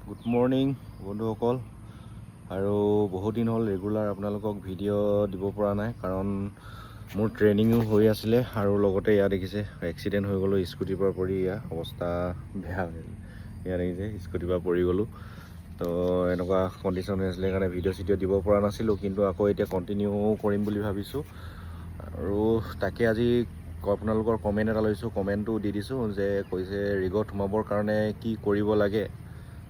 Good morning বন্ধুসকল। আৰু বহুত দিন হ'ল ৰেগুলাৰ আপোনালোকক ভিডিঅ' দিব পৰা নাই, কাৰণ মোৰ ট্ৰেইনিঙো হৈ আছিলে আৰু লগতে ইয়াত দেখিছে এক্সিডেণ্ট হৈ গ'লোঁ। স্কুটিৰ পৰা পৰি ইয়াৰ অৱস্থা বেয়া হ'ল। ইয়াত দেখিছে স্কুটিৰ পৰা পৰি গ'লোঁ। তো এনেকুৱা কণ্ডিশ্যন হৈ আছিলে কাৰণে ভিডিঅ' চিডিঅ' দিব পৰা নাছিলোঁ, কিন্তু আকৌ এতিয়া কণ্টিনিউ কৰিম বুলি ভাবিছোঁ। আৰু তাকে আজি আপোনালোকৰ কমেণ্ট এটা লৈছোঁ, কমেণ্টটো দি দিছোঁ যে কৈছে ৰিগত সোমাবৰ কাৰণে কি কৰিব লাগে।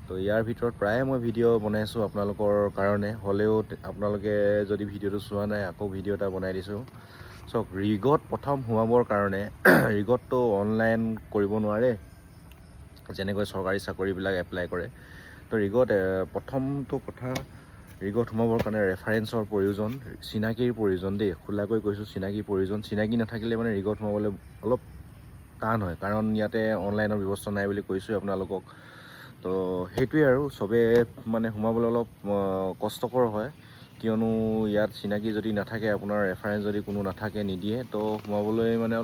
তো ইয়াৰ ভিতৰত প্ৰায়ে মই ভিডিঅ' বনাইছোঁ আপোনালোকৰ কাৰণে, হ'লেও আপোনালোকে যদি ভিডিঅ'টো চোৱা নাই আকৌ ভিডিঅ' এটা বনাই দিছোঁ। চাওক, ৰিগত প্ৰথম সোমাবৰ কাৰণে ৰিগতটো অনলাইন কৰিব নোৱাৰে, যেনেকৈ চৰকাৰী চাকৰিবিলাক এপ্লাই কৰে। তো ৰিগত প্ৰথমটো কথা, ৰিগত সোমাবৰ কাৰণে ৰেফাৰেঞ্চৰ প্ৰয়োজন, চিনাকিৰ প্ৰয়োজন দেই। খোলাকৈ কৈছোঁ, চিনাকিৰ প্ৰয়োজন। চিনাকি নাথাকিলে মানে ৰিগত সোমাবলৈ অলপ টান হয়, কাৰণ ইয়াতে অনলাইনৰ ব্যৱস্থা নাই বুলি কৈছোঁৱে আপোনালোকক। তো সেইটোৱে আৰু চবে মানে সোমাবলৈ অলপ কষ্টকৰ হয়, কিয়নো ইয়াত চিনাকি যদি নাথাকে, আপোনাৰ ৰেফাৰেঞ্চ যদি কোনো নাথাকে, নিদিয়ে, তো সোমাবলৈ মানে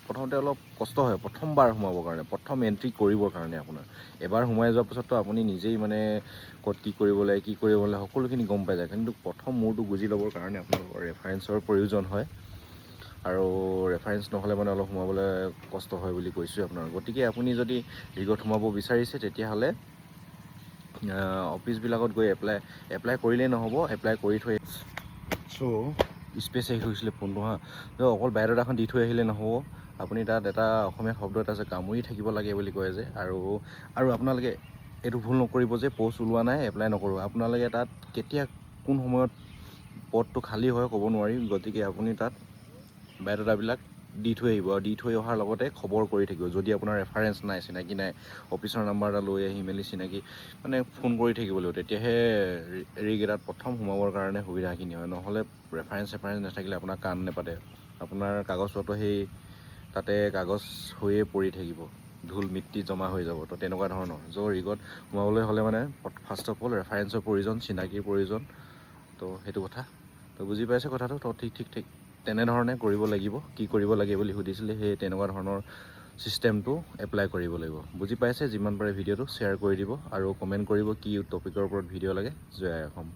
প্ৰথমতে অলপ কষ্ট হয়। প্ৰথমবাৰ সোমাবৰ কাৰণে, প্ৰথম এণ্ট্ৰি কৰিবৰ কাৰণে আপোনাৰ এবাৰ সোমাই যোৱাৰ পাছততো আপুনি নিজেই মানে ক'ত কি কৰিব লাগে সকলোখিনি গম পাই যায়। কিন্তু প্ৰথম মূৰটো বুজি ল'বৰ কাৰণে আপোনালোকৰ ৰেফাৰেঞ্চৰ প্ৰয়োজন হয়, আৰু ৰেফাৰেঞ্চ নহ'লে মানে অলপ সোমাবলৈ কষ্ট হয় বুলি কৈছোঁ আপোনাক। গতিকে আপুনি যদি ৰিগত সোমাব বিচাৰিছে, তেতিয়াহ'লে অফিচবিলাকত গৈ এপ্লাই কৰিলেই নহ'ব, এপ্লাই কৰি থৈ স্পেচ শেষ হৈছিলে ফোনটো অকল বায়'ডাটাখন দি থৈ আহিলে নহ'ব। আপুনি তাত এটা অসমীয়া শব্দ এটা আছে, কামুৰি থাকিব লাগে বুলি কয় যে। আৰু আপোনালোকে এইটো ভুল নকৰিব যে প'ষ্ট ওলোৱা নাই এপ্লাই নকৰোঁ। আপোনালোকে তাত কেতিয়া কোন সময়ত পদটো খালী হয় ক'ব নোৱাৰি। গতিকে আপুনি তাত বায়'ডাটাবিলাক দি থৈ আহিব, আৰু দি থৈ অহাৰ লগতে খবৰ কৰি থাকিব। যদি আপোনাৰ ৰেফাৰেঞ্চ নাই, চিনাকি নাই, অফিচৰ নাম্বাৰ এটা লৈ আহি মেলি চিনাকি মানে ফোন কৰি থাকিব লাগিব, তেতিয়াহে ৰিগ এটাত প্ৰথম সোমাবৰ কাৰণে সুবিধাখিনি হয়। নহ'লে ৰেফাৰেঞ্চ নাথাকিলে আপোনাৰ কাণ নেপাতে, আপোনাৰ কাগজ পত্ৰ সেই তাতে কাগজ হৈয়ে পৰি থাকিব, ধূল মিট্টি জমা হৈ যাব। তো তেনেকুৱা ধৰণৰ ৰিগত সোমাবলৈ হ'লে মানে ফাৰ্ষ্ট অফ অল ৰেফাৰেঞ্চৰ প্ৰয়োজন, চিনাকিৰ প্ৰয়োজন। তো সেইটো কথা, তো বুজি পাইছে কথাটো। তো ঠিক তেনেধৰণে কৰিব লাগিব। কি কৰিব লাগে বুলি সুধিছিলে, সেই তেনেকুৱা ধৰণৰ ছিষ্টেমটো এপ্লাই কৰিব লাগিব। বুজি পাইছে? যিমান পাৰে ভিডিঅ'টো শ্বেয়াৰ কৰি দিব আৰু কমেণ্ট কৰিব কি টপিকৰ ওপৰত ভিডিঅ' লাগে। জয় অসম।